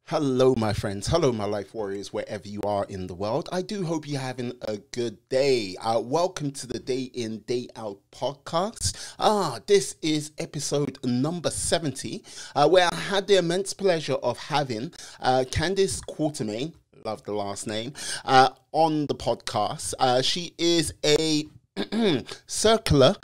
Hello, my friends. Hello, my life warriors, wherever you are in the world. I do hope you're having a good day. Welcome to the Day In, Day Out podcast. This is episode number 70, where I had the immense pleasure of having Candice Quartermain, love the last name, on the podcast. She is a circular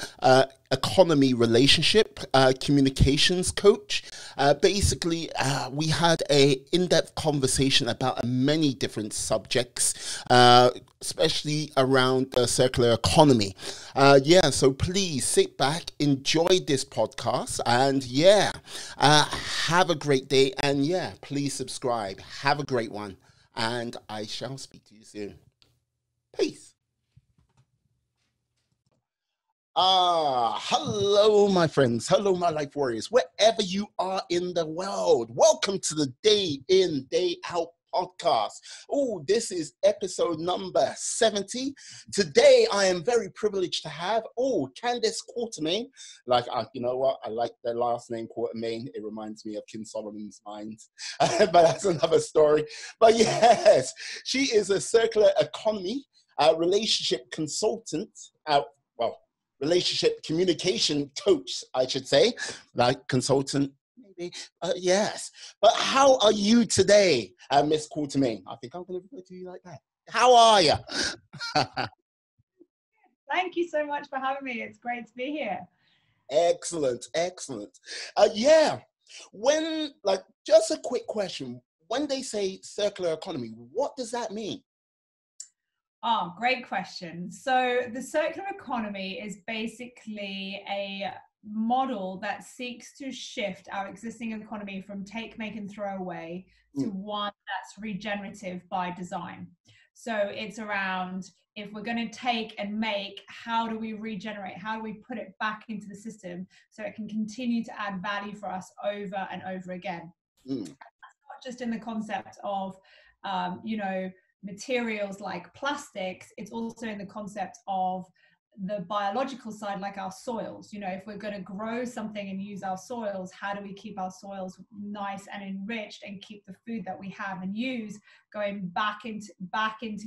economy relationship communications coach. We had a in-depth conversation about many different subjects, especially around the circular economy. So please sit back, enjoy this podcast, and have a great day. And please subscribe. Have a great one, and I shall speak to you soon. Peace. Hello, my friends. Hello, my life warriors, wherever you are in the world. Welcome to the Day In, Day Out podcast. This is episode number 70. Today, I am very privileged to have, Candice Quartermain. You know what? I like the last name Quartermain. It reminds me of King Solomon's Mines, but that's another story. But yes, she is a circular economy relationship consultant. Relationship communication coach, I should say, like consultant, maybe. Yes. But how are you today, Miss Quartermain? I think I'm going to refer to you like that. How are you? Thank you so much for having me. It's great to be here. Excellent. Just a quick question. When they say circular economy, what does that mean? Great question. So the circular economy is basically a model that seeks to shift our existing economy from take, make, and throw away to one that's regenerative by design. So it's around, if we're going to take and make, how do we regenerate? How do we put it back into the system so it can continue to add value for us over and over again? That's not just in the concept of, materials like plastics. It's also in the concept of the biological side, like our soils. If we're going to grow something and use our soils, how do we keep our soils nice and enriched and keep the food that we have and use going back into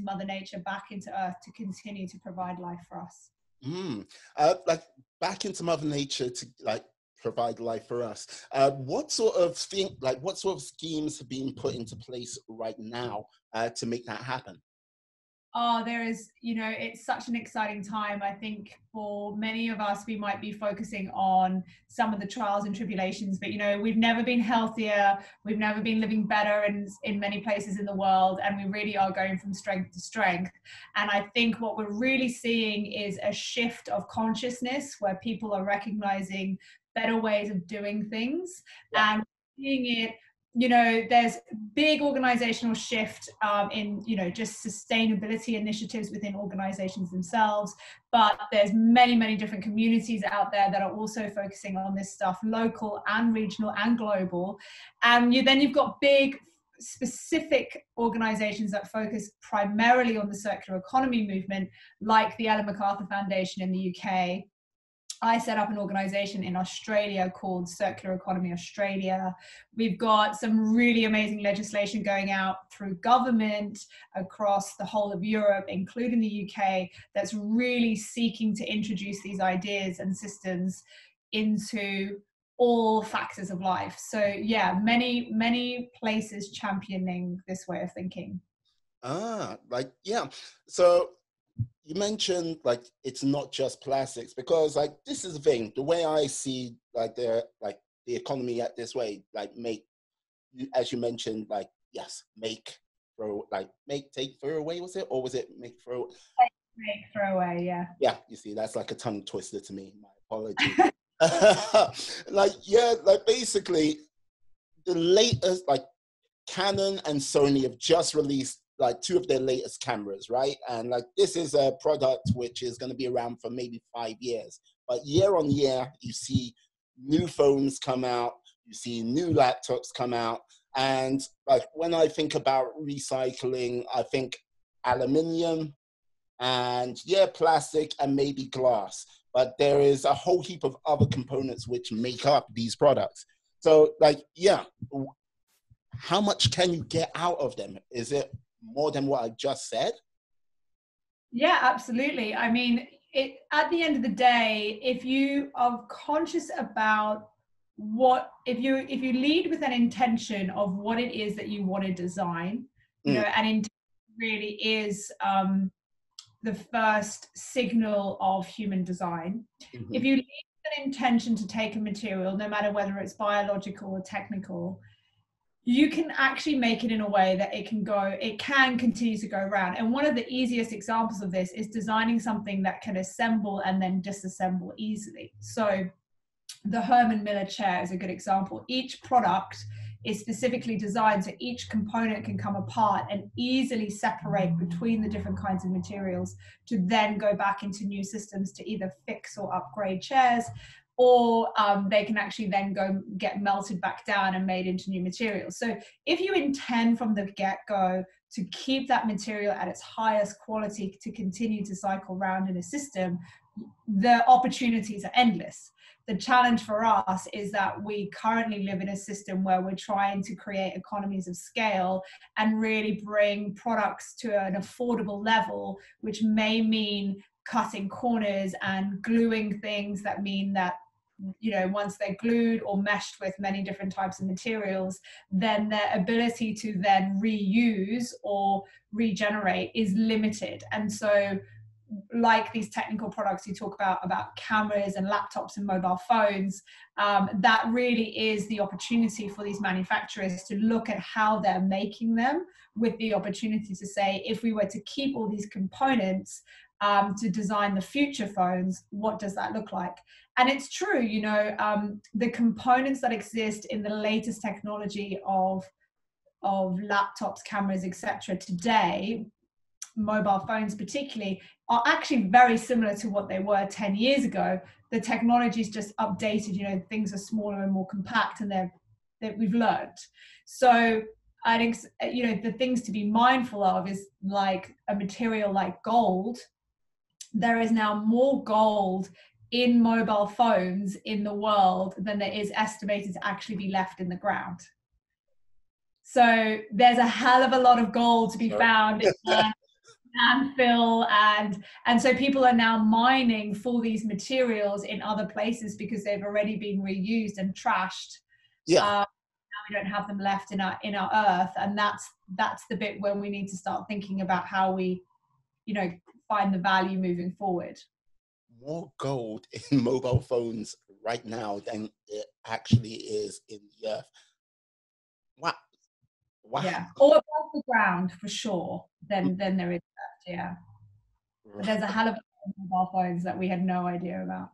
Mother Nature, back into Earth to continue to provide life for us? Back into Mother Nature to provide life for us. What sort of schemes have been put into place right now to make that happen? There is, it's such an exciting time. I think for many of us, we might be focusing on some of the trials and tribulations, but we've never been healthier. We've never been living better in many places in the world. And we really are going from strength to strength. And I think what we're really seeing is a shift of consciousness where people are recognizing better ways of doing things and seeing it. There's big organizational shift in, just sustainability initiatives within organizations themselves. But there's many, many different communities out there that are also focusing on this stuff, local and regional and global. And then you've got big specific organizations that focus primarily on the circular economy movement, like the Ellen MacArthur Foundation in the UK. I set up an organization in Australia called Circular Economy Australia. We've got some really amazing legislation going out through government across the whole of Europe, including the UK, that's really seeking to introduce these ideas and systems into all factors of life. So many, many places championing this way of thinking. So you mentioned it's not just plastics, because this is the thing. The way I see the economy at this way, make, as you mentioned, make, throw, make, take, throw away, was it, or was it make, throw? Make, throw away, yeah. Yeah, you see, that's like a tongue twister to me. My apologies. Basically, the latest Canon and Sony have just released two of their latest cameras, right? And this is a product which is going to be around for maybe 5 years. But year on year, you see new phones come out, you see new laptops come out. And when I think about recycling, I think aluminium and plastic and maybe glass. But there is a whole heap of other components which make up these products. So how much can you get out of them? Is it more than what I just said? Yeah, absolutely. I mean, at the end of the day, if you are conscious about if you lead with an intention of what it is that you want to design, and intent really is the first signal of human design. Mm-hmm. If you lead with an intention to take a material, no matter whether it's biological or technical, you can actually make it in a way that it can continue to go around. And one of the easiest examples of this is designing something that can assemble and then disassemble easily. So the Herman Miller chair is a good example. Each product is specifically designed so each component can come apart and easily separate between the different kinds of materials to then go back into new systems to either fix or upgrade chairs, or they can actually then go get melted back down and made into new materials. So if you intend from the get-go to keep that material at its highest quality to continue to cycle around in a system, the opportunities are endless. The challenge for us is that we currently live in a system where we're trying to create economies of scale and really bring products to an affordable level, which may mean cutting corners and gluing things that mean that, once they're glued or meshed with many different types of materials, then their ability to then reuse or regenerate is limited. And so, like these technical products you talk about cameras and laptops and mobile phones, that really is the opportunity for these manufacturers to look at how they're making them, with the opportunity to say, if we were to keep all these components to design the future phones, what does that look like? And it's true, the components that exist in the latest technology of laptops, cameras, etc. today, mobile phones particularly, are actually very similar to what they were 10 years ago. The technology's just updated, things are smaller and more compact, and that we've learned. So I think, the things to be mindful of is, like a material like gold. There is now more gold in mobile phones in the world than there is estimated to actually be left in the ground. So there's a hell of a lot of gold to be found in landfill, and so people are now mining for these materials in other places because they've already been reused and trashed. Now we don't have them left in our earth, and that's the bit when we need to start thinking about how we find the value moving forward. More gold in mobile phones right now than it actually is in the earth. Wow. Yeah, or above the ground for sure. Then there is that. Yeah, but there's a hell of a lot of mobile phones that we had no idea about.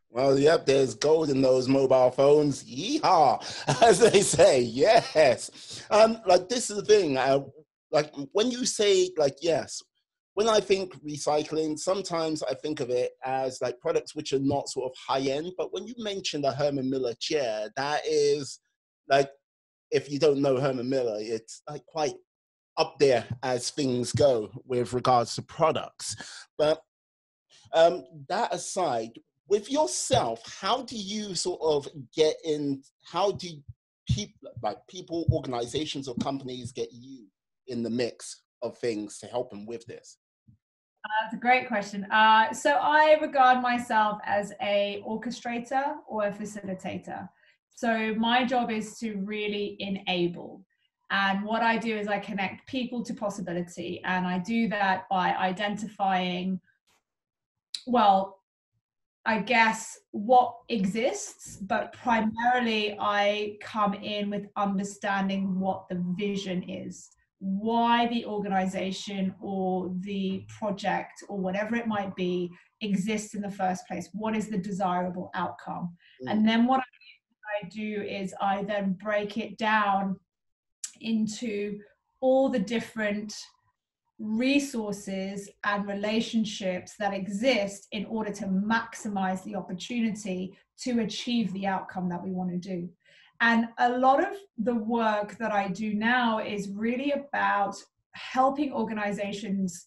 Well, yep, there's gold in those mobile phones. Yeehaw, as they say. Yes. Like, this is the thing. Like, when you say, like, yes, when I think recycling, sometimes I think of it as like products which are not sort of high end. But when you mention the Herman Miller chair, that is like, if you don't know Herman Miller, it's like quite up there as things go with regards to products. But that aside, with yourself, how do you sort of get in? How do people, organizations, or companies get you in the mix of things to help them with this? That's a great question. So I regard myself as a orchestrator or a facilitator. So my job is to really enable. And what I do is I connect people to possibility. And I do that by identifying, well, I guess what exists, but primarily I come in with understanding what the vision is, why the organization or the project or whatever it might be exists in the first place. What is the desirable outcome? And then what I do is I then break it down into all the different resources and relationships that exist in order to maximize the opportunity to achieve the outcome that we want to do. And a lot of the work that I do now is really about helping organizations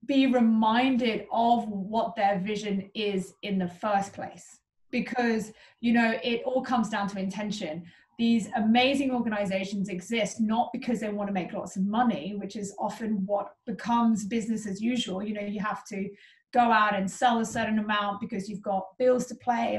be reminded of what their vision is in the first place. Because, it all comes down to intention. these amazing organizations exist not because they want to make lots of money, which is often what becomes business as usual. You know, you have to go out and sell a certain amount because you've got bills to pay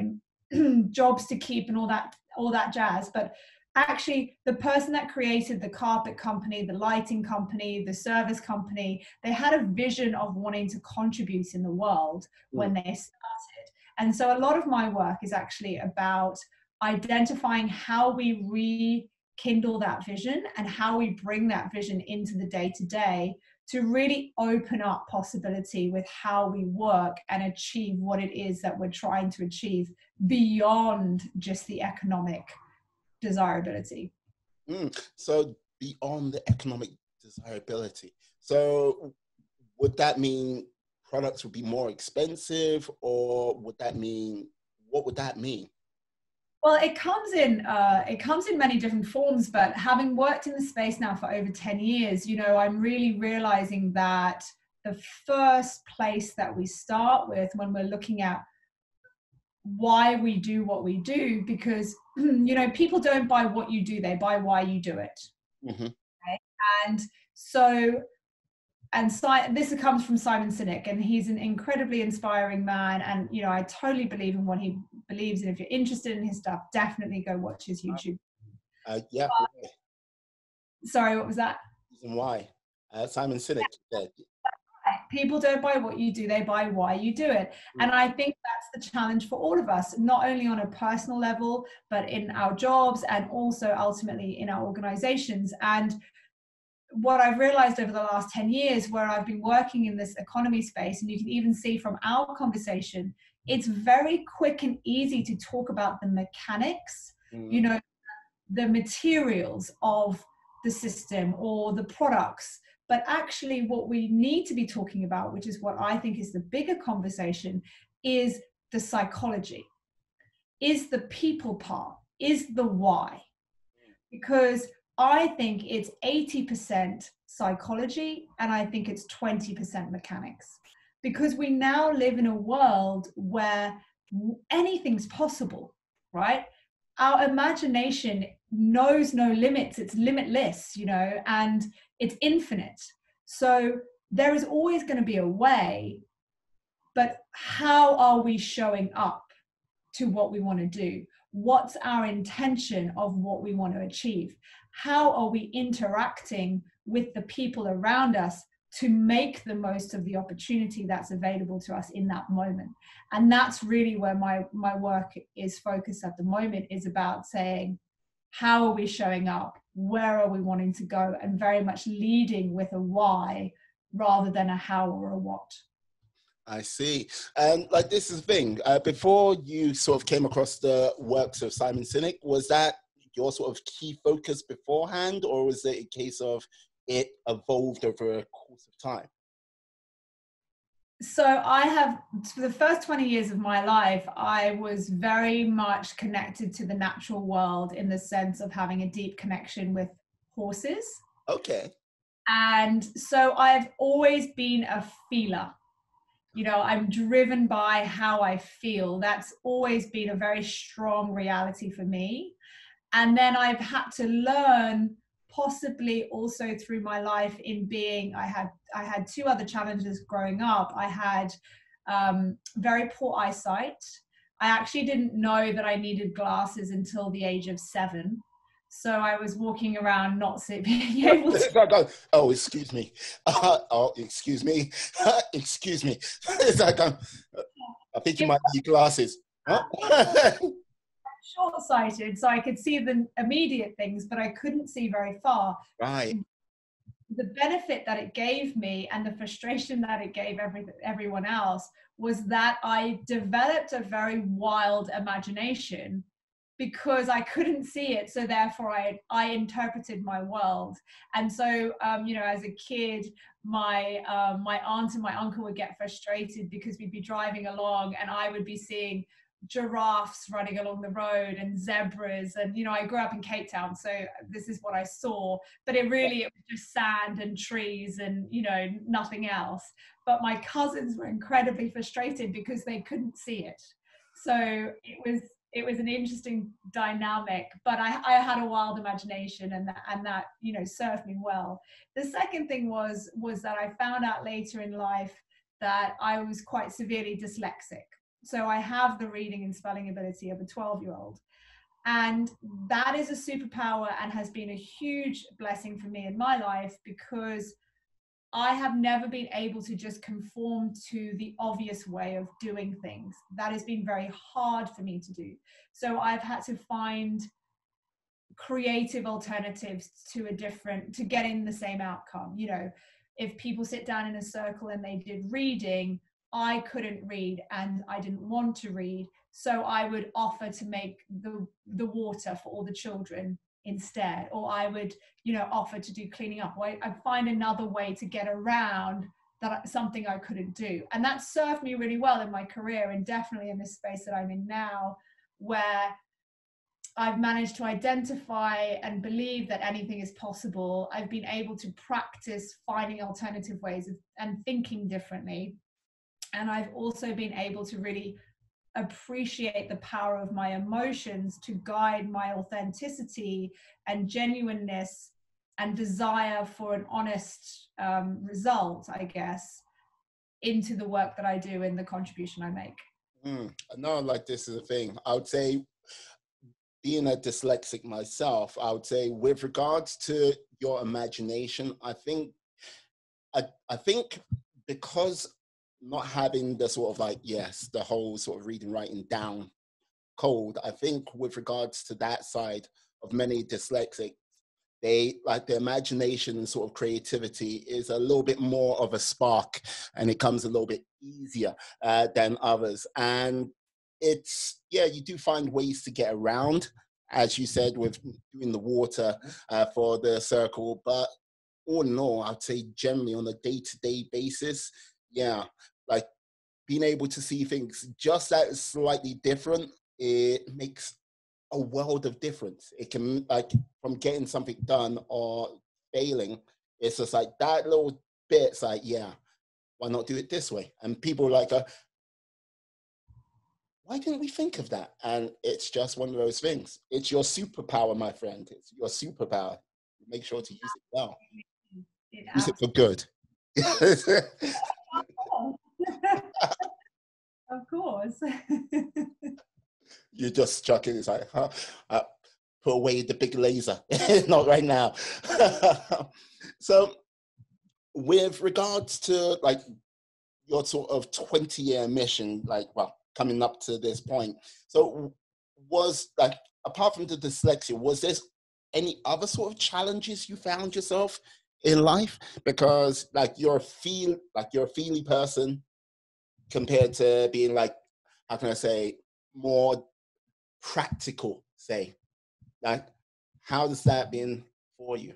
and jobs to keep and all that jazz. But actually, the person that created the carpet company, the lighting company, the service company, they had a vision of wanting to contribute in the world when they started. And so a lot of my work is actually about identifying how we rekindle that vision and how we bring that vision into the day-to-day to really open up possibility with how we work and achieve what it is that we're trying to achieve beyond just the economic desirability. So beyond the economic desirability. So would that mean products would be more expensive, or would that mean, what would that mean? Well, it comes in many different forms, but having worked in the space now for over 10 years, you know, I'm really realizing that the first place that we start with when we're looking at why we do what we do, because, you know, people don't buy what you do, they buy why you do it. Okay? And so, this comes from Simon Sinek, and he's an incredibly inspiring man. And, you know, I totally believe in what he believes. And if you're interested in his stuff, definitely go watch his YouTube. Yeah. Sorry, what was that? Reason why? Simon Sinek said. People don't buy what you do, they buy why you do it. And I think that's the challenge for all of us, not only on a personal level, but in our jobs and also ultimately in our organizations. And what I've realized over the last 10 years where I've been working in this economy space, and you can even see from our conversation, it's very quick and easy to talk about the mechanics, you know, the materials of the system or the products. But actually what we need to be talking about, which is what I think is the bigger conversation, is the psychology, is the people part, is the why. Because I think it's 80% psychology and I think it's 20% mechanics. Because we now live in a world where anything's possible, right? Our imagination knows no limits, it's limitless, you know, and it's infinite. So there is always going to be a way, but how are we showing up to what we want to do? What's our intention of what we want to achieve? How are we interacting with the people around us to make the most of the opportunity that's available to us in that moment? And that's really where my work is focused at the moment, is about saying, how are we showing up? Where are we wanting to go? And very much leading with a why rather than a how or a what. I see. And like, this is the thing, before you sort of came across the works of Simon Sinek, was that your sort of key focus beforehand, or was it a case of it evolved over a course of time? So I have, for the first 20 years of my life, I was very much connected to the natural world in the sense of having a deep connection with horses. Okay. And so I've always been a feeler. You know, I'm driven by how I feel. That's always been a very strong reality for me. And then I've had to learn, possibly also through my life in being, I had two other challenges growing up. I had very poor eyesight. I actually didn't know that I needed glasses until the age of 7. So I was walking around not being able to. Oh, excuse me. Oh, excuse me. Excuse me. It's like, I think you might need glasses. Huh? Short-sighted, so I could see the immediate things, but I couldn't see very far. Right. The benefit that it gave me and the frustration that it gave everyone else was that I developed a very wild imagination because I couldn't see it. So therefore I interpreted my world. And so, you know, as a kid, my aunt and my uncle would get frustrated because we'd be driving along and I would be seeing giraffes running along the road and zebras. And, you know, I grew up in Cape Town, so this is what I saw, but it was just sand and trees and, you know, nothing else. But my cousins were incredibly frustrated because they couldn't see it. So it was an interesting dynamic, but I had a wild imagination, and that you know, served me well. The second thing was that I found out later in life that I was quite severely dyslexic. So I have the reading and spelling ability of a 12-year-old. And that is a superpower and has been a huge blessing for me in my life, because I have never been able to just conform to the obvious way of doing things. That has been very hard for me to do. So I've had to find creative alternatives to getting the same outcome. You know, if people sit down in a circle and they did reading, I couldn't read and I didn't want to read. So I would offer to make the water for all the children instead, or I would, you know, offer to do cleaning up. Or I'd find another way to get around that, something I couldn't do. And that served me really well in my career, and definitely in this space that I'm in now, where I've managed to identify and believe that anything is possible. I've been able to practice finding alternative ways and thinking differently. And I've also been able to really appreciate the power of my emotions to guide my authenticity and genuineness and desire for an honest result, I guess, into the work that I do and the contribution I make. No, like, this is a thing. I would say, being a dyslexic myself, I would say with regards to your imagination, I think because not having the sort of like, yes, the whole sort of reading, writing down code, I think with regards to that side of many dyslexics, they like the imagination and sort of creativity is a little bit more of a spark, and it comes a little bit easier than others. And it's, yeah, you do find ways to get around, as you said, with doing the water for the circle. But all in all, I'd say generally on a day-to-day basis, yeah, like being able to see things just that slightly different, it makes a world of difference. It can, like, from getting something done or failing, it's just like that little bit's like, yeah, why not do it this way? And people like, why didn't we think of that? And it's just one of those things. It's your superpower, my friend. It's your superpower. Make sure to use it well. Use it for good. Of course. You're just chucking. It's like, huh? Put away the big laser. Not right now. So with regards to like your sort of 20-year mission, like, well, coming up to this point, so was like, apart from the dyslexia, was there any other sort of challenges you found yourself in life? Because like you're a feely person compared to being like, how can I say, more practical, say. Like, how has that been for you?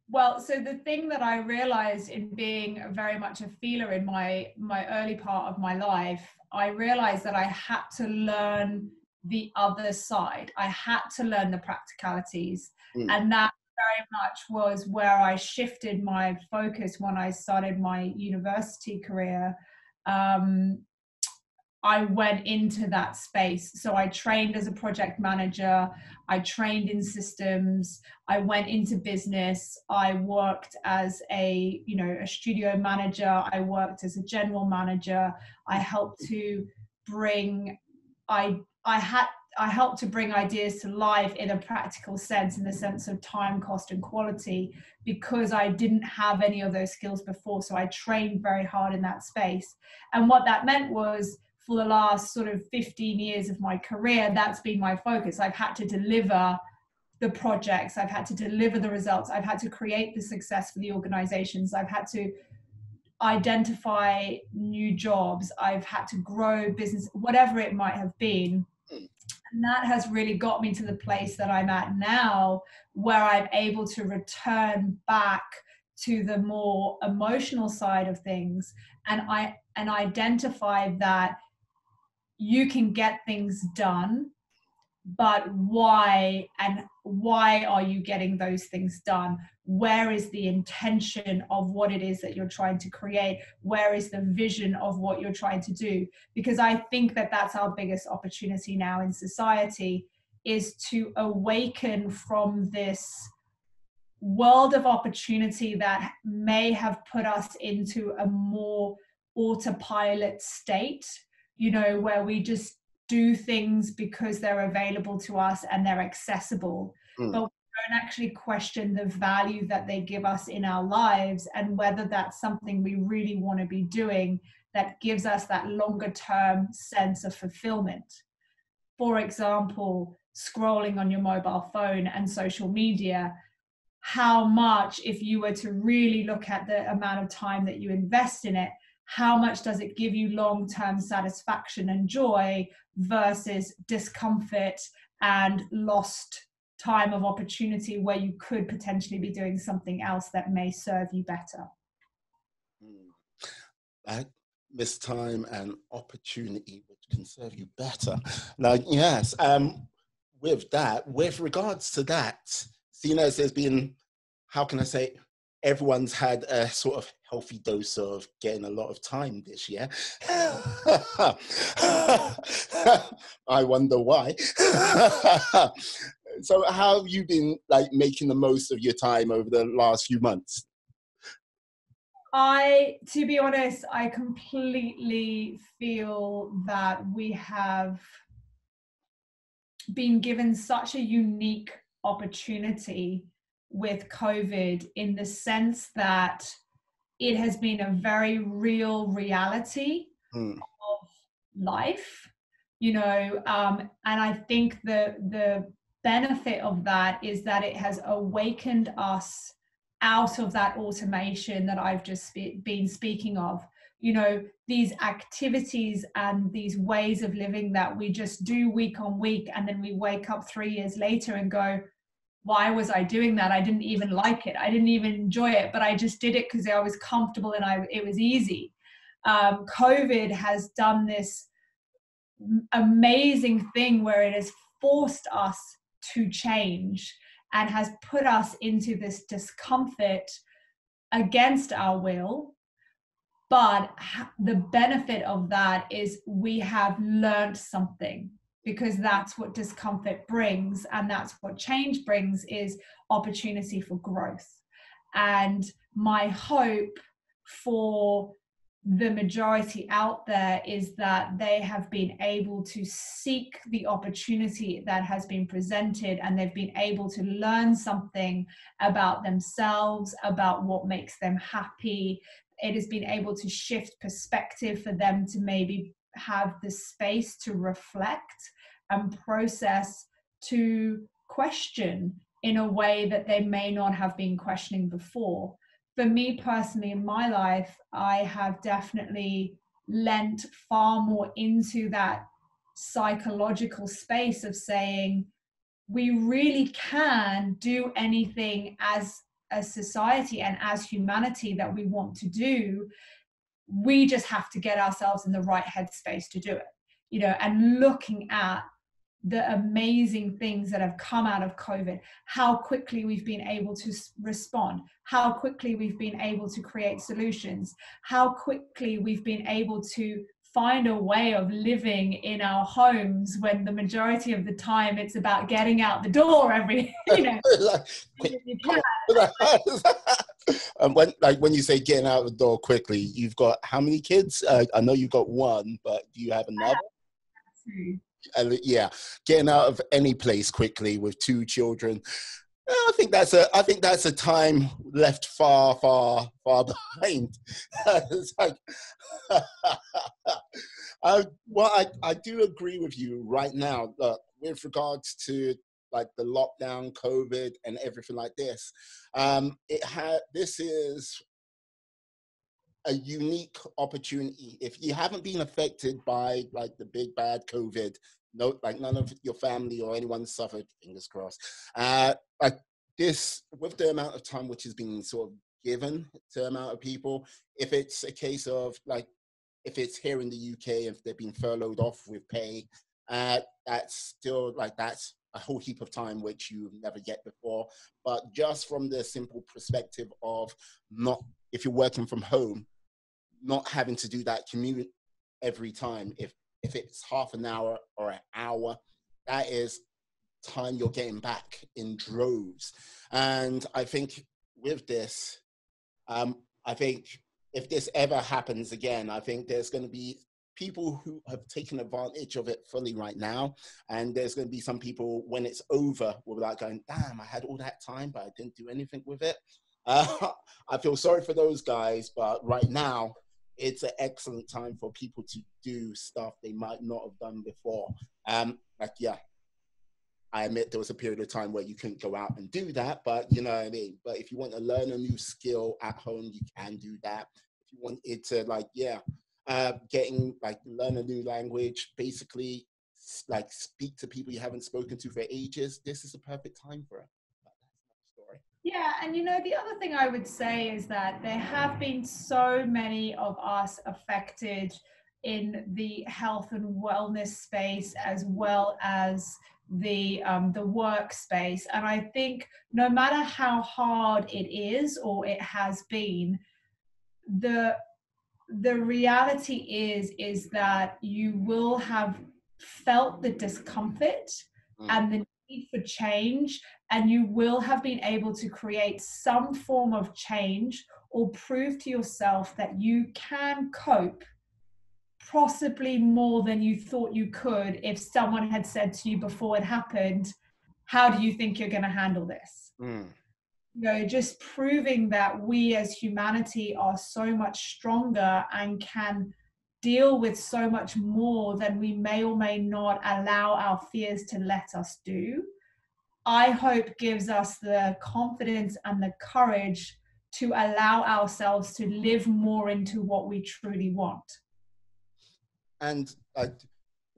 Well, so the thing that I realized in being very much a feeler in my early part of my life, I realized that I had to learn the other side. I had to learn the practicalities. And that very much was where I shifted my focus when I started my university career. I went into that space. So I trained as a project manager. I trained in systems. I went into business. I worked as a studio manager. I worked as a general manager. I helped to bring, I helped to bring ideas to life in a practical sense, in the sense of time, cost, and quality, because I didn't have any of those skills before. So I trained very hard in that space. And what that meant was, for the last sort of 15 years of my career, that's been my focus. I've had to deliver the projects. I've had to deliver the results. I've had to create the success for the organizations. I've had to identify new jobs. I've had to grow business, whatever it might have been. And that has really got me to the place that I'm at now, where I'm able to return back to the more emotional side of things and identify that you can get things done, but why why are you getting those things done? Where is the intention of what it is that you're trying to create? Where is the vision of what you're trying to do? Because I think that that's our biggest opportunity now in society, is to awaken from this world of opportunity that may have put us into a more autopilot state, you know, where we just do things because they're available to us and they're accessible, but we don't actually question the value that they give us in our lives and whether that's something we really want to be doing that gives us that longer term sense of fulfillment. For example, scrolling on your mobile phone and social media, how much, if you were to really look at the amount of time that you invest in it, how much does it give you long-term satisfaction and joy versus discomfort and lost time of opportunity where you could potentially be doing something else that may serve you better? I miss time and opportunity which can serve you better. Now, yes, with that, with regards to that, seeing as there's been, how can I say, everyone's had a sort of healthy dose of getting a lot of time this year. I wonder why. So how have you been like making the most of your time over the last few months? To be honest, I completely feel that we have been given such a unique opportunity with COVID, in the sense that it has been a very real reality of life, you know, and I think the benefit of that is that it has awakened us out of that automation that I've just been speaking of. You know, these activities and these ways of living that we just do week on week, and then we wake up 3 years later and go, why was I doing that? I didn't even like it. I didn't even enjoy it, but I just did it because I was comfortable and it was easy. COVID has done this amazing thing where it has forced us to change and has put us into this discomfort against our will. But the benefit of that is we have learned something, because that's what discomfort brings, and that's what change brings, is opportunity for growth. And my hope for the majority out there is that they have been able to seek the opportunity that has been presented, and they've been able to learn something about themselves, about what makes them happy. It has been able to shift perspective for them to maybe have the space to reflect and process, to question in a way that they may not have been questioning before. For me personally, in my life, I have definitely lent far more into that psychological space of saying, we really can do anything as a society and as humanity that we want to do. We just have to get ourselves in the right headspace to do it, you know, and looking at the amazing things that have come out of COVID, how quickly we've been able to respond, how quickly we've been able to create solutions, how quickly we've been able to find a way of living in our homes when the majority of the time it's about getting out the door every, you know. When you say getting out the door quickly, you've got how many kids? I know you've got one, but do you have another? Yeah, getting out of any place quickly with 2 children. I think that's a time left far behind. It's like, I do agree with you right now. With regards to like the lockdown, COVID, and everything like this, this is a unique opportunity. If you haven't been affected by like the big bad COVID, no, like none of your family or anyone suffered, fingers crossed. Like this, with the amount of time which is being sort of given to amount of people, if it's a case of like, if it's here in the UK, if they've been furloughed off with pay, that's still like, that's a whole heap of time which you've never get before. But just from the simple perspective of not, if you're working from home, not having to do that commute every time. If it's half an hour or an hour, that is time you're getting back in droves. And I think with this, I think if this ever happens again, I think there's going to be people who have taken advantage of it fully right now. And there's going to be some people, when it's over, will be like going, damn, I had all that time, but I didn't do anything with it. I feel sorry for those guys, but right now, it's an excellent time for people to do stuff they might not have done before. Yeah, I admit there was a period of time where you couldn't go out and do that, but you know what I mean? But if you want to learn a new skill at home, you can do that. If you want it to learn a new language, basically like speak to people you haven't spoken to for ages, this is a perfect time for it. But that's another story. Yeah, and the other thing I would say is that there have been so many of us affected in the health and wellness space as well as the workspace. And I think no matter how hard it is or it has been, the reality is that you will have felt the discomfort and the need for change, and you will have been able to create some form of change or prove to yourself that you can cope possibly more than you thought you could if someone had said to you before it happened, how do you think you're going to handle this? Just proving that we as humanity are so much stronger and can deal with so much more than we may or may not allow our fears to let us do, I hope gives us the confidence and the courage to allow ourselves to live more into what we truly want. And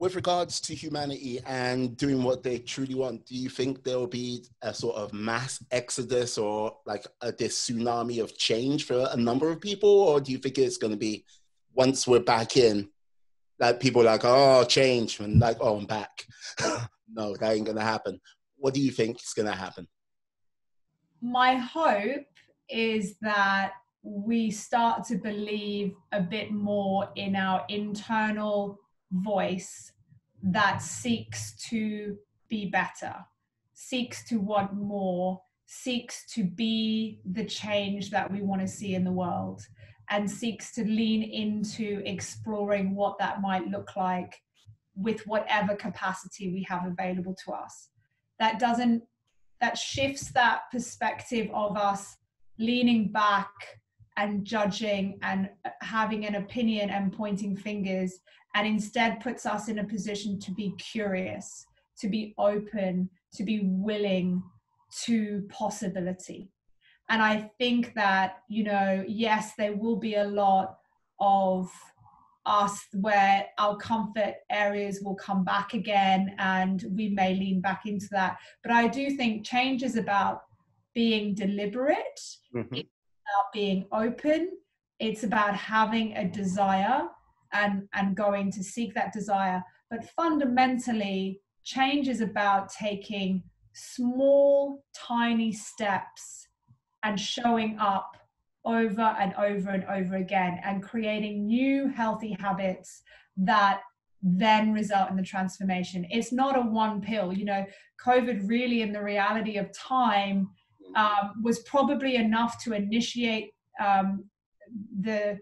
with regards to humanity and doing what they truly want, do you think there will be a sort of mass exodus or like this tsunami of change for a number of people? Or do you think it's going to be, once we're back in, like people are like, oh, change, and like, oh, I'm back. No, that ain't going to happen. What do you think is going to happen? My hope is that we start to believe a bit more in our internal voice that seeks to be better, seeks to want more, seeks to be the change that we want to see in the world, and seeks to lean into exploring what that might look like with whatever capacity we have available to us. That shifts that perspective of us leaning back and judging and having an opinion and pointing fingers, and instead puts us in a position to be curious, to be open, to be willing to possibility. And I think that, yes, there will be a lot of us where our comfort areas will come back again and we may lean back into that. But I do think change is about being deliberate. It's about being open. It's about having a desire and going to seek that desire. But fundamentally, change is about taking small, tiny steps and showing up over and over and over again and creating new healthy habits that then result in the transformation. It's not a one pill. COVID really, in the reality of time, was probably enough to initiate the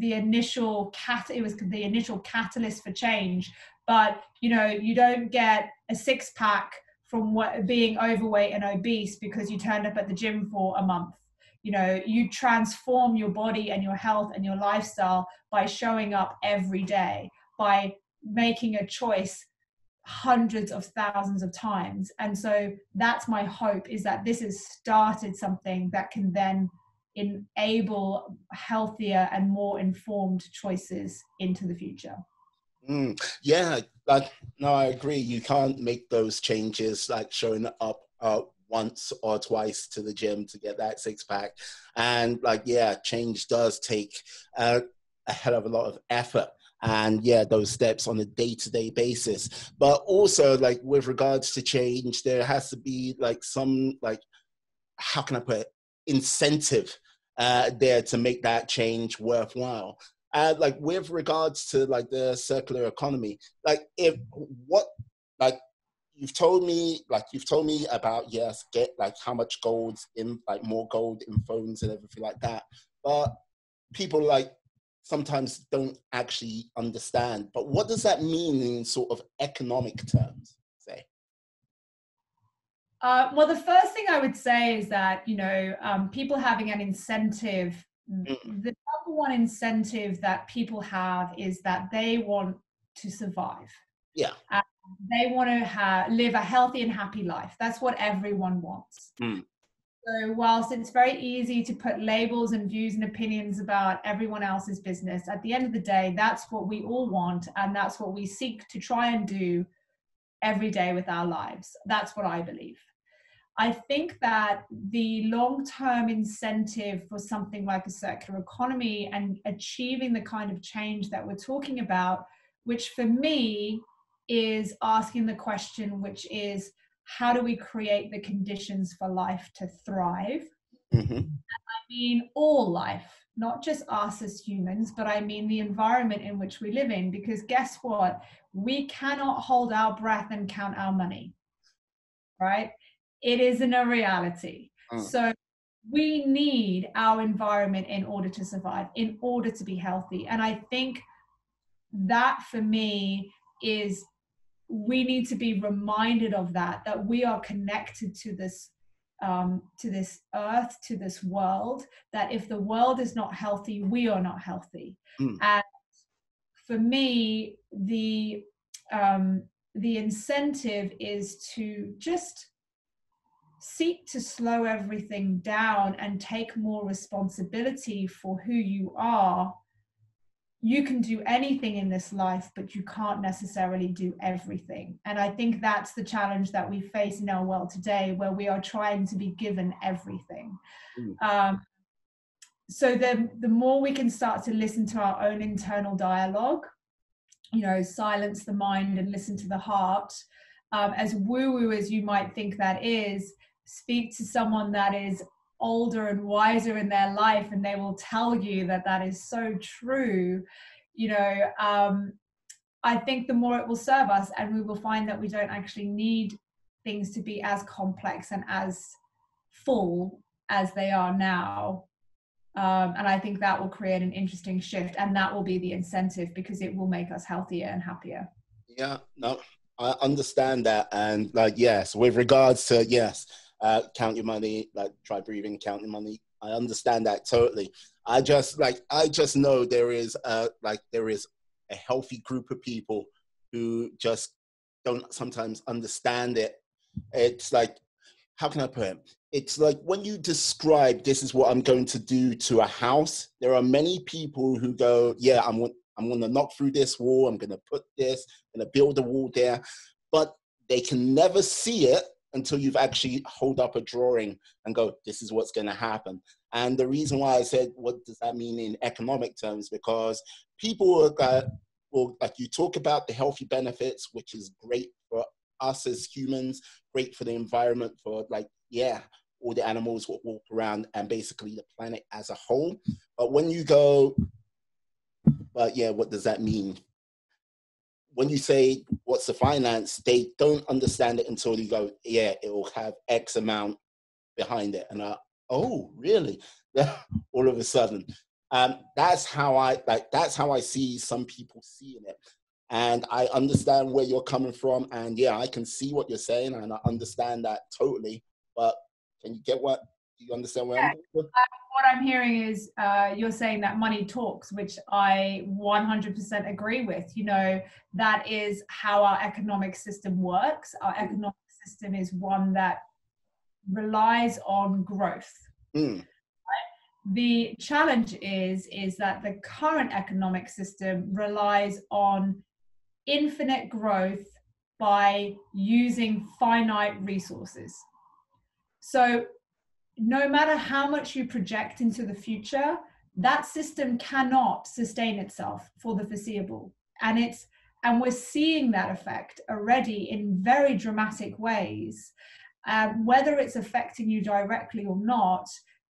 initial it was the initial catalyst for change. But you don't get a six-pack from being overweight and obese because you turned up at the gym for a month. You transform your body and your health and your lifestyle by showing up every day, by making a choice hundreds of thousands of times. And so that's my hope, is that this has started something that can then enable healthier and more informed choices into the future. Yeah, no, I agree. You can't make those changes like showing up once or twice to the gym to get that six-pack. And change does take a hell of a lot of effort. and yeah, those steps on a day-to-day basis. But also, like, with regards to change, there has to be like some, like, how can I put it, incentive there to make that change worthwhile. Like, with regards to like the circular economy, like, if what, like, you've told me about, yes, get like how much gold's in, like more gold in phones and everything like that, but people like sometimes don't actually understand. But what does that mean in sort of economic terms, say? Well, the first thing I would say is that, people having an incentive, Mm, the number one incentive that people have is that they want to survive. yeah. And they want to live a healthy and happy life. That's what everyone wants. Mm, So whilst it's very easy to put labels and views and opinions about everyone else's business, at the end of the day, that's what we all want. And that's what we seek to try and do every day with our lives. That's what I believe. I think that the long-term incentive for something like a circular economy and achieving the kind of change that we're talking about, which for me is asking the question, which is, how do we create the conditions for life to thrive? mm-hmm. I mean, all life, not just us as humans, but I mean the environment in which we live in, because guess what? We cannot hold our breath and count our money, right? It isn't a reality. Mm, So we need our environment in order to survive, in order to be healthy. And I think that for me is, we need to be reminded of that we are connected to this earth, to this world, that if the world is not healthy, we are not healthy. mm, And for me, the incentive is to just seek to slow everything down and take more responsibility for who you are. You can do anything in this life, but you can't necessarily do everything. And I think that's the challenge that we face in our world today, where we are trying to be given everything. mm. So the more we can start to listen to our own internal dialogue, silence the mind and listen to the heart, as woo-woo as you might think that is, speak to someone that is older and wiser in their life, and they will tell you that that is so true. I think the more it will serve us, and we will find that we don't actually need things to be as complex and as full as they are now. And I think that will create an interesting shift, and that will be the incentive, because it will make us healthier and happier. Yeah, no, I understand that. And like, yes, with regards to, yes, count your money, like try breathing, count your money. I understand that totally. I just know there is a healthy group of people who just don't sometimes understand it. It's like, how can I put it? It's like when you describe, this is what I'm going to do to a house, there are many people who go, yeah, I'm going to knock through this wall, I'm going to put this, I'm going to build a wall there. But they can never see it until you've actually hold up a drawing and go, this is what's going to happen. And the reason why I said, what does that mean in economic terms? Because people will, like, you talk about the healthy benefits, which is great for us as humans, great for the environment, for like, yeah, all the animals will walk around and basically the planet as a whole. But when you go, but yeah, what does that mean? When you say, what's the finance, they don't understand it until you go, yeah, it will have X amount behind it. And oh, really? All of a sudden. That's how I see some people seeing it. And I understand where you're coming from. And yeah, I can see what you're saying, and I understand that totally. But do you understand where I'm going with? What I'm hearing is, you're saying that money talks, which I 100% agree with. That is how our economic system works. Our economic system is one that relies on growth. Mm, The challenge is that the current economic system relies on infinite growth by using finite resources. So no matter how much you project into the future, that system cannot sustain itself for the foreseeable. And we're seeing that effect already in very dramatic ways. Whether it's affecting you directly or not,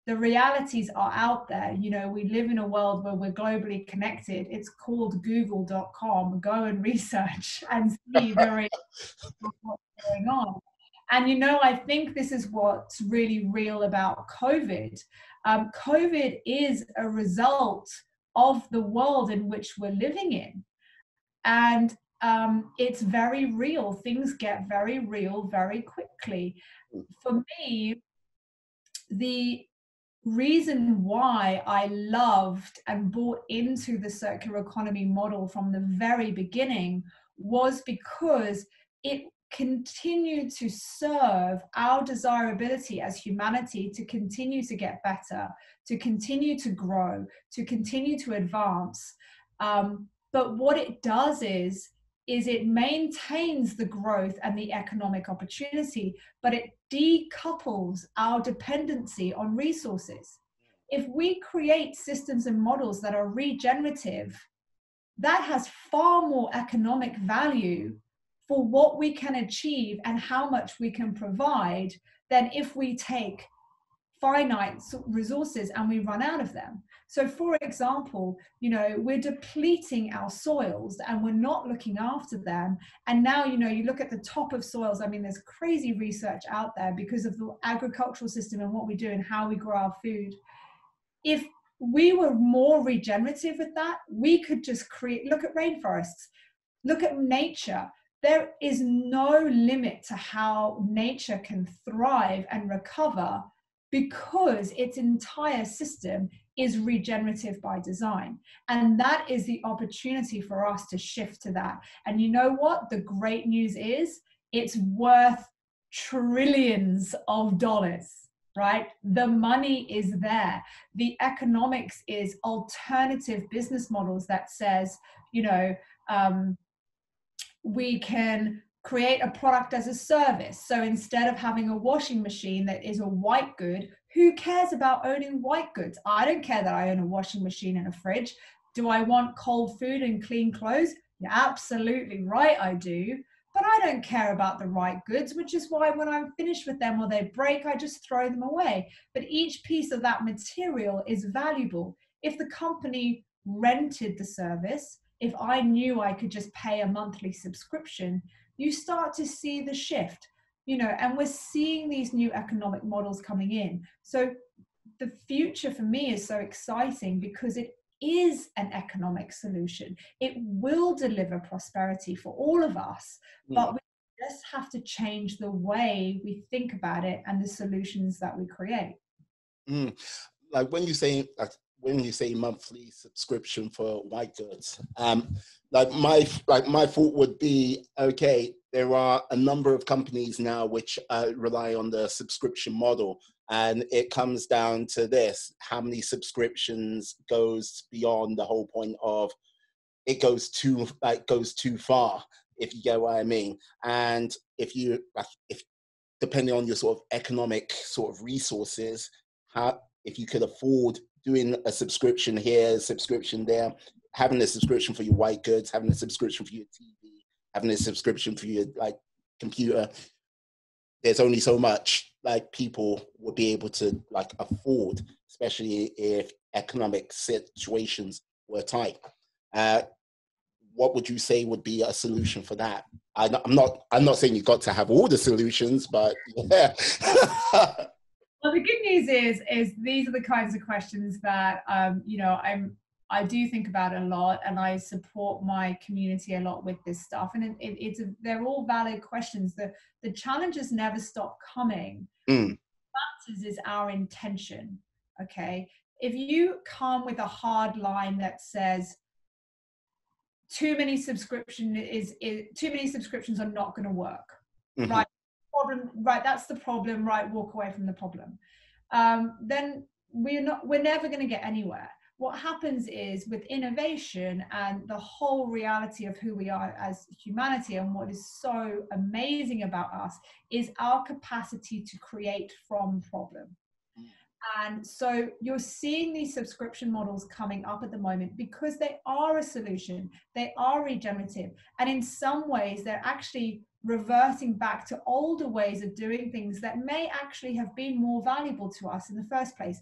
the realities are out there. You know, we live in a world where we're globally connected. It's called google.com. Go and research and see the reality of what's going on. And, you know, I think this is what's really real about COVID. COVID is a result of the world in which we're living in. And it's very real. Things get very real very quickly. For me, the reason why I loved and bought into the circular economy model from the very beginning was because it continued to serve our desirability as humanity to continue to get better, to continue to grow, to continue to advance. But what it does is it maintains the growth and the economic opportunity, but it decouples our dependency on resources. If we create systems and models that are regenerative, that has far more economic value for what we can achieve and how much we can provide than if we take finite resources and we run out of them. So for example, you know, we're depleting our soils and we're not looking after them. And now, you know, you look at the top of soils. I mean, there's crazy research out there because of the agricultural system and what we do and how we grow our food. If we were more regenerative with that, we could just look at rainforests, look at nature. There is no limit to how nature can thrive and recover because its entire system is regenerative by design. And that is the opportunity for us to shift to that. And you know what? The great news is it's worth trillions of dollars, right? The money is there. The economics is alternative business models that says, you know, we can create a product as a service. So instead of having a washing machine that is a white good, who cares about owning white goods? I don't care that I own a washing machine and a fridge. Do I want cold food and clean clothes? You're absolutely right, I do. But I don't care about the right goods, which is why when I'm finished with them or they break, I just throw them away. But each piece of that material is valuable. If the company rented the service, if I knew I could just pay a monthly subscription, you start to see the shift, you know, and we're seeing these new economic models coming in. So the future for me is so exciting because it is an economic solution. It will deliver prosperity for all of us, but we just have to change the way we think about it and the solutions that we create. Like when you say monthly subscription for white goods, like my thought would be, okay, there are a number of companies now which rely on the subscription model, and it comes down to this: how many subscriptions goes beyond the whole point of it goes too far, if you get what I mean. And if depending on your sort of economic sort of resources, if you could afford doing a subscription here, a subscription there, having a subscription for your white goods, having a subscription for your TV, having a subscription for your like computer, there's only so much like people would be able to like afford, especially if economic situations were tight. What would you say would be a solution for that? I'm not saying you've got to have all the solutions, but yeah. Well, the good news is these are the kinds of questions that you know, I do think about a lot, and I support my community a lot with this stuff. And they're all valid questions. The challenges never stop coming. What matters is our intention. Okay, if you come with a hard line that says too many subscriptions are not going to work, right? Problem, right? That's the problem, right? Walk away from the problem. Then we're never going to get anywhere. What happens is with innovation and the whole reality of who we are as humanity, and what is so amazing about us is our capacity to create from problem. And so you're seeing these subscription models coming up at the moment because they are a solution, they are regenerative. And in some ways, they're actually reverting back to older ways of doing things that may actually have been more valuable to us in the first place.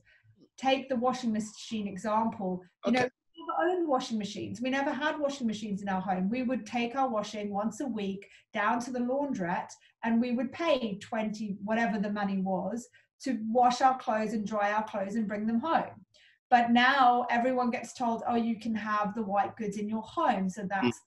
Take the washing machine example. You know, Okay. we never owned washing machines. We never had washing machines in our home. We would take our washing once a week down to the laundrette and we would pay 20, whatever the money was, to wash our clothes and dry our clothes and bring them home. But now everyone gets told, oh, you can have the white goods in your home. So that's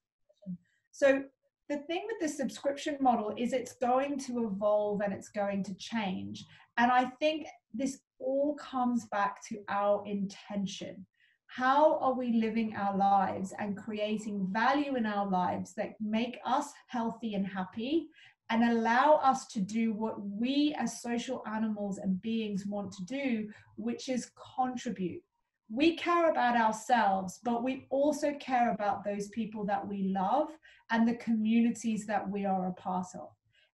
so the thing with the subscription model is it's going to evolve and it's going to change. And I think this all comes back to our intention. How are we living our lives and creating value in our lives that make us healthy and happy and allow us to do what we as social animals and beings want to do, which is contribute. We care about ourselves, but we also care about those people that we love and the communities that we are a part of.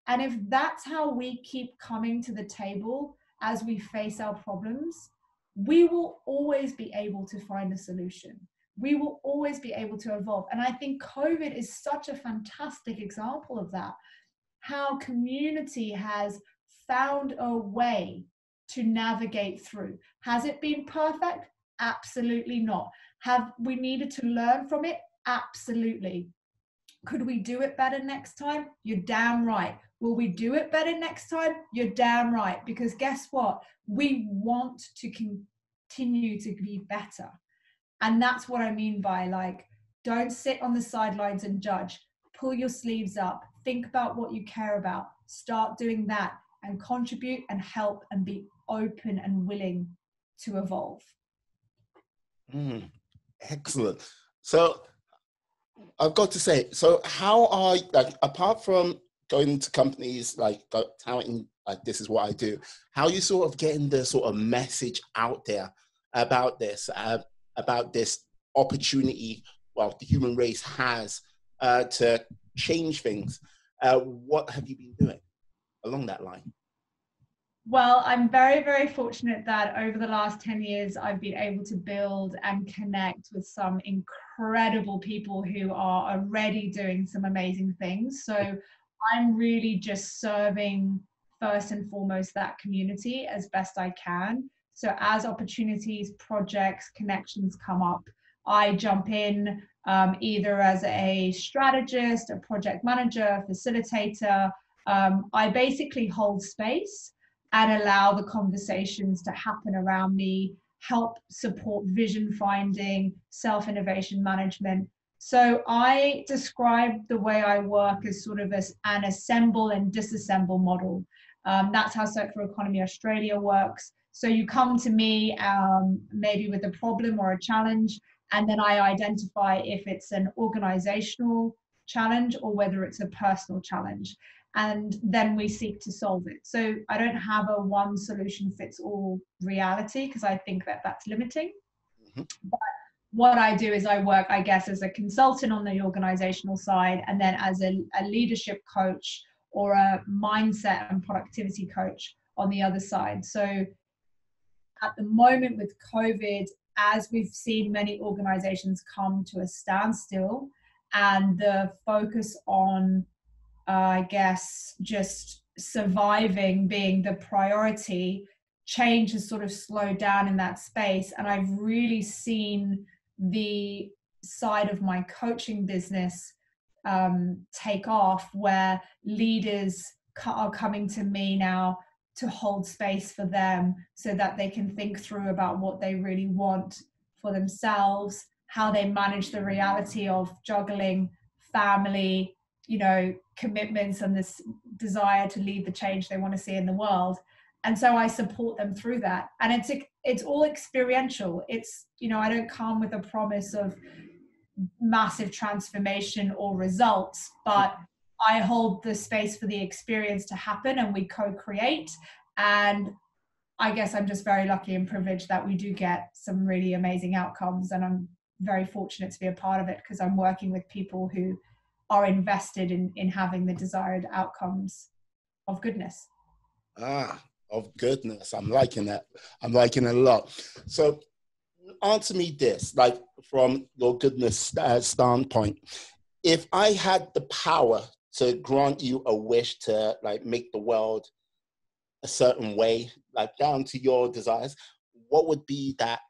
And if that's how we keep coming to the table as we face our problems, we will always be able to find a solution. We will always be able to evolve. And I think COVID is such a fantastic example of that. How community has found a way to navigate through. Has it been perfect? Absolutely not. Have we needed to learn from it? Absolutely. Could we do it better next time? You're damn right. Will we do it better next time? You're damn right. Because guess what? We want to continue to be better. And that's what I mean by, like, don't sit on the sidelines and judge. Pull your sleeves up. Think about what you care about. Start doing that and contribute and help and be open and willing to evolve. Excellent. So I've got to say, so how are, like, apart from going to companies, like touting, like, this is what I do, how are you sort of getting the sort of message out there about this opportunity, well, the human race has to change things? What have you been doing along that line? Well, I'm very, very fortunate that over the last 10 years, I've been able to build and connect with some incredible people who are already doing some amazing things. So I'm really just serving first and foremost that community as best I can. So as opportunities, projects, connections come up, I jump in either as a strategist, a project manager, facilitator. I basically hold space and allow the conversations to happen around me, help support vision finding, self-innovation management. So I describe the way I work as sort of as an assemble and disassemble model. That's how Circular Economy Australia works. So you come to me maybe with a problem or a challenge, and then I identify if it's an organizational challenge or whether it's a personal challenge. And then we seek to solve it. So I don't have a one solution fits all reality because I think that that's limiting. Mm-hmm. But what I do is I work, I guess, as a consultant on the organizational side, and then as a leadership coach or a mindset and productivity coach on the other side. So at the moment with COVID, as we've seen many organizations come to a standstill and the focus on I guess just surviving being the priority, change has sort of slowed down in that space. And I've really seen the side of my coaching business take off, where leaders are coming to me now to hold space for them so that they can think through about what they really want for themselves, how they manage the reality of juggling family, commitments and this desire to lead the change they want to see in the world. And so I support them through that. And it's all experiential. It's, I don't come with a promise of massive transformation or results, but I hold the space for the experience to happen and we co-create. And I guess I'm just very lucky and privileged that we do get some really amazing outcomes. And I'm very fortunate to be a part of it because I'm working with people who are invested in having the desired outcomes of goodness. of goodness. I'm liking that. I'm liking it a lot. So answer me this, like from your goodness standpoint, if I had the power to grant you a wish to like make the world a certain way, like down to your desires, what would be that?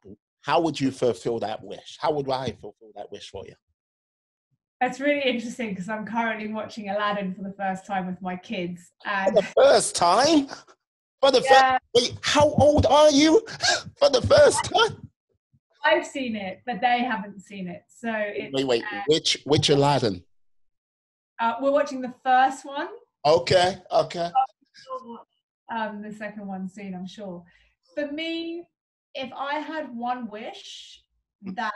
How would you fulfill that wish? How would I fulfill that wish for you? That's really interesting because I'm currently watching Aladdin for the first time with my kids. For And the first time? For the first, yeah, wait, how old are you? For the first time? I've seen it, but they haven't seen it. So it's Wait, which Aladdin? we're watching the first one. Okay, okay. The second one soon, I'm sure. For me, if I had one wish that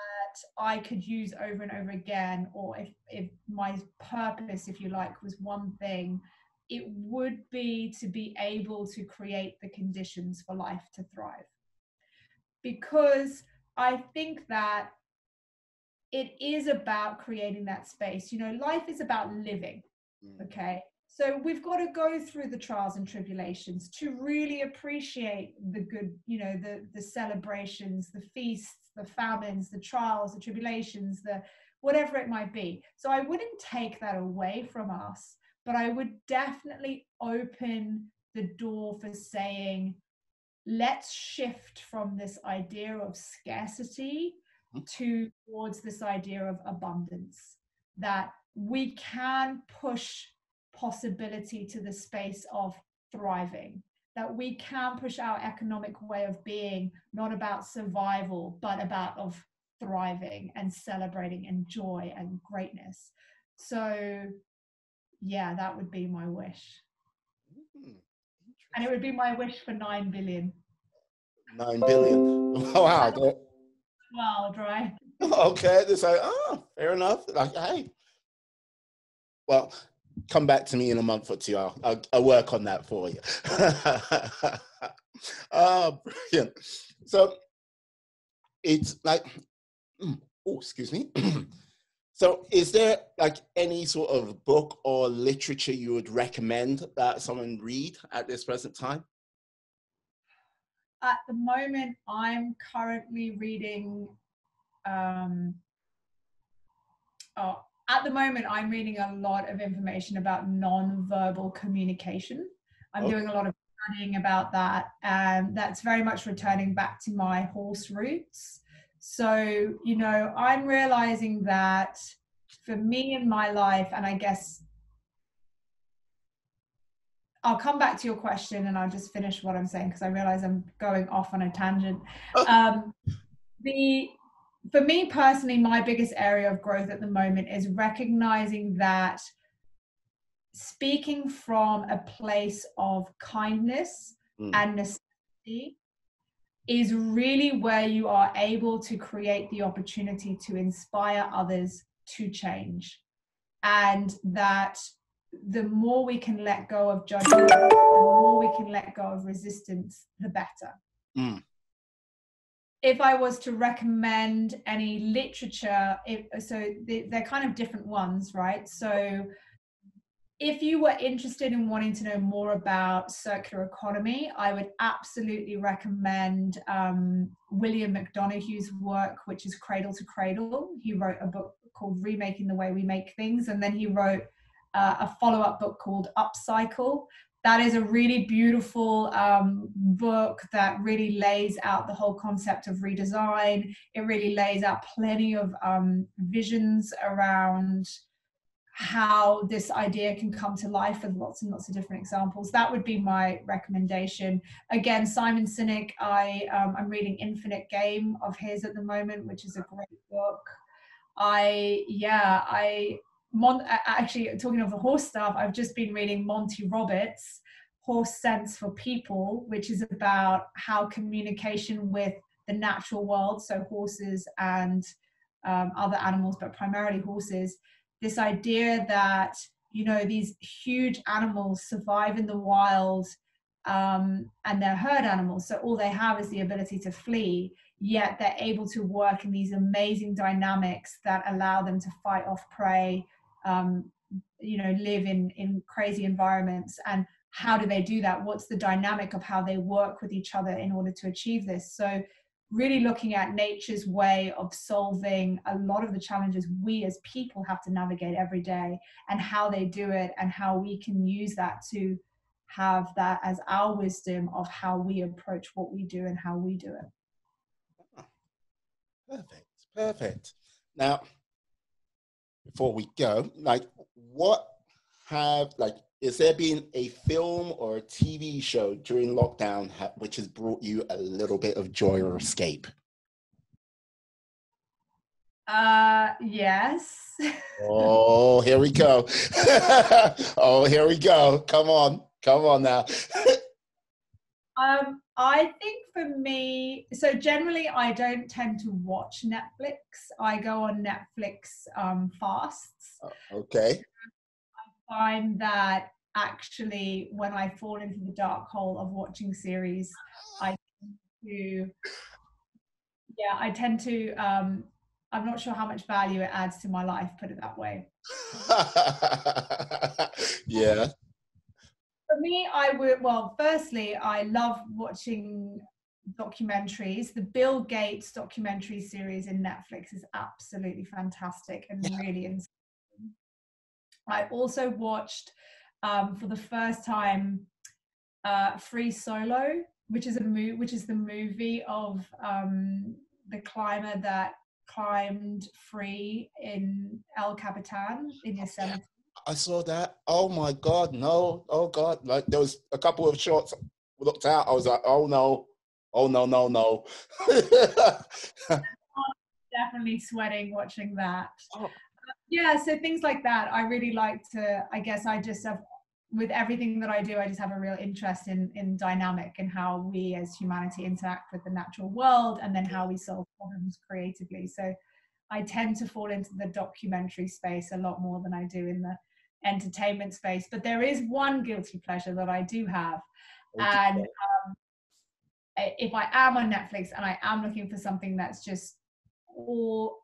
I could use over and over again, or if my purpose, if you like, was one thing, it would be to be able to create the conditions for life to thrive. Because I think that it is about creating that space. You know, life is about living, okay? So we've got to go through the trials and tribulations to really appreciate the good, you know, the celebrations, the feasts, the famines, the trials, the tribulations, the whatever it might be. So I wouldn't take that away from us, but I would definitely open the door for saying, let's shift from this idea of scarcity towards this idea of abundance, that we can push possibility to the space of thriving, that we can push our economic way of being, not about survival, but about of thriving and celebrating and joy and greatness. So yeah, that would be my wish. And it would be my wish for 9 billion. 9 billion. Wow. World, right? Okay. It's like, oh, fair enough. Like, hey. Well, come back to me in a month or two. I'll work on that for you. Brilliant. So it's like, oh, excuse me. So is there like any sort of book or literature you would recommend that someone read at this present time? At the moment, I'm currently reading, at the moment, I'm reading a lot of information about non-verbal communication. I'm doing a lot of studying about that, and that's very much returning back to my horse roots. So, you know, I'm realizing that for me in my life, and I guess I'll come back to your question and I'll just finish what I'm saying because I realize I'm going off on a tangent. For me personally, my biggest area of growth at the moment is recognizing that speaking from a place of kindness and necessity is really where you are able to create the opportunity to inspire others to change. And that the more we can let go of judgment, the more we can let go of resistance, the better. If I was to recommend any literature, they're kind of different ones, right? So if you were interested in wanting to know more about circular economy, I would absolutely recommend William McDonoghue's work, which is Cradle to Cradle. He wrote a book called Remaking the Way We Make Things, and then he wrote a follow-up book called Upcycle. That is a really beautiful book that really lays out the whole concept of redesign. It really lays out plenty of visions around how this idea can come to life with lots and lots of different examples. That would be my recommendation. Again, Simon Sinek, I'm reading Infinite Game of his at the moment, which is a great book. Actually, talking of the horse stuff, I've just been reading Monty Roberts' Horse Sense for People, which is about how communication with the natural world, so horses and other animals, but primarily horses, this idea that, you know, these huge animals survive in the wild and they're herd animals, so all they have is the ability to flee, yet they're able to work in these amazing dynamics that allow them to fight off prey, you know, live in crazy environments. And how do they do that? What's the dynamic of how they work with each other in order to achieve this? So really looking at nature's way of solving a lot of the challenges we as people have to navigate every day, and how they do it, and how we can use that to have that as our wisdom of how we approach what we do and how we do it. Perfect, perfect. Now, before we go, like, is there been a film or a TV show during lockdown which has brought you a little bit of joy or escape? Yes. Oh, here we go. Oh, here we go. Come on now. I think for me, so generally I don't tend to watch Netflix. I go on Netflix fasts. Okay. I find that actually when I fall into the dark hole of watching series, I tend to, I'm not sure how much value it adds to my life, put it that way. Yeah. For me, firstly, I love watching documentaries. The Bill Gates documentary series in Netflix is absolutely fantastic and really inspiring. I also watched for the first time Free Solo, which is the movie of the climber that climbed free in El Capitan in Yosemite. I saw that. Oh my God, no. Oh God. Like, there was a couple of shots looked out. I was like, oh no. Oh no, no, no. Definitely sweating watching that. Oh. Yeah, so things like that. I really like to, I guess I just have, with everything that I do, I just have a real interest in dynamic and how we as humanity interact with the natural world, and then how we solve problems creatively. So I tend to fall into the documentary space a lot more than I do in the entertainment space. But there is one guilty pleasure that I do have. And if I am on Netflix and I am looking for something that's just all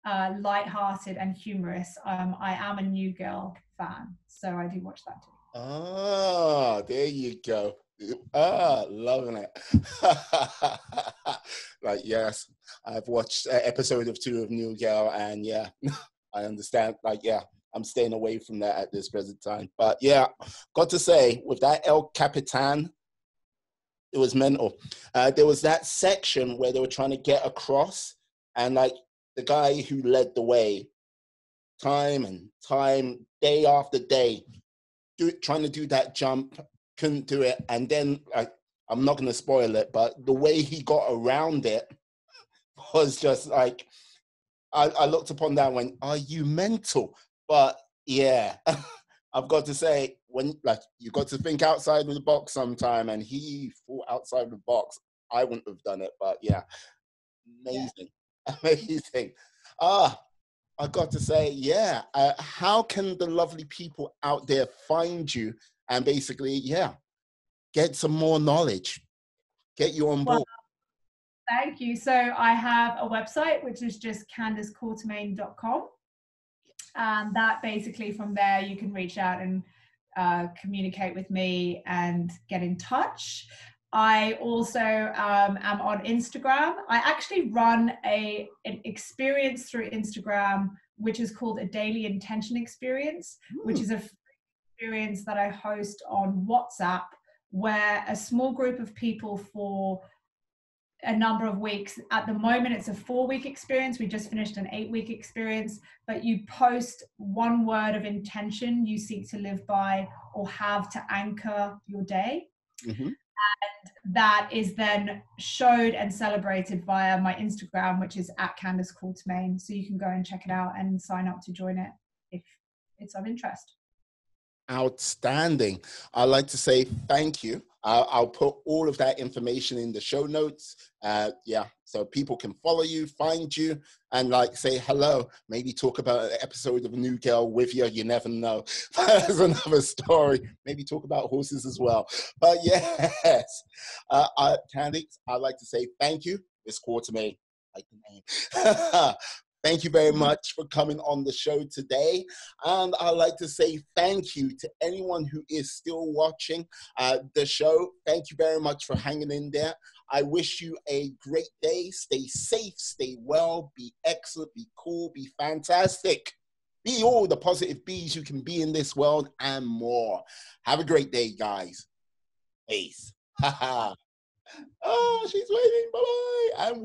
light-hearted and humorous, I am a New Girl fan, so I do watch that too. Oh, there you go. Ah, loving it. Like, yes, I've watched an episode of 2 of New Girl, and yeah, I understand. Like, yeah, I'm staying away from that at this present time. But yeah, got to say, with that El Capitan, it was mental. There was that section where they were trying to get across, and like the guy who led the way, time and time, day after day, trying to do that jump, couldn't do it. And then, I'm not going to spoil it, but the way he got around it was just like, I looked upon that and went, are you mental? But yeah, I've got to say, when, like, you got to think outside of the box sometime, and he thought outside of the box. I wouldn't have done it, but yeah, amazing, amazing. I got to say, yeah, how can the lovely people out there find you and basically, yeah, get some more knowledge, get you on board? Well, thank you. So I have a website, which is just CandiceQuartermain.com. And that basically, from there, you can reach out and communicate with me and get in touch. I also am on Instagram. I actually run an experience through Instagram, which is called a daily intention experience, which is a experience that I host on WhatsApp, where a small group of people for a number of weeks. At the moment, it's a 4-week experience. We just finished an 8-week experience, but you post one word of intention you seek to live by or have to anchor your day. Mm-hmm. And that is then showed and celebrated via my Instagram, which is at Candice Quartermain. So you can go and check it out and sign up to join it if it's of interest. Outstanding. I'd like to say thank you. I'll put all of that information in the show notes. Yeah, so people can follow you, find you, and like say hello. Maybe talk about an episode of New Girl with you. You never know. That's another story. Maybe talk about horses as well. But yes, Candice, I'd like to say thank you. It's Quartermain, like the name. Thank you very much for coming on the show today. And I'd like to say thank you to anyone who is still watching the show. Thank you very much for hanging in there. I wish you a great day. Stay safe, stay well, be excellent, be cool, be fantastic. Be all the positive bees you can be in this world and more. Have a great day, guys. Peace. Oh, she's waiting. Bye-bye.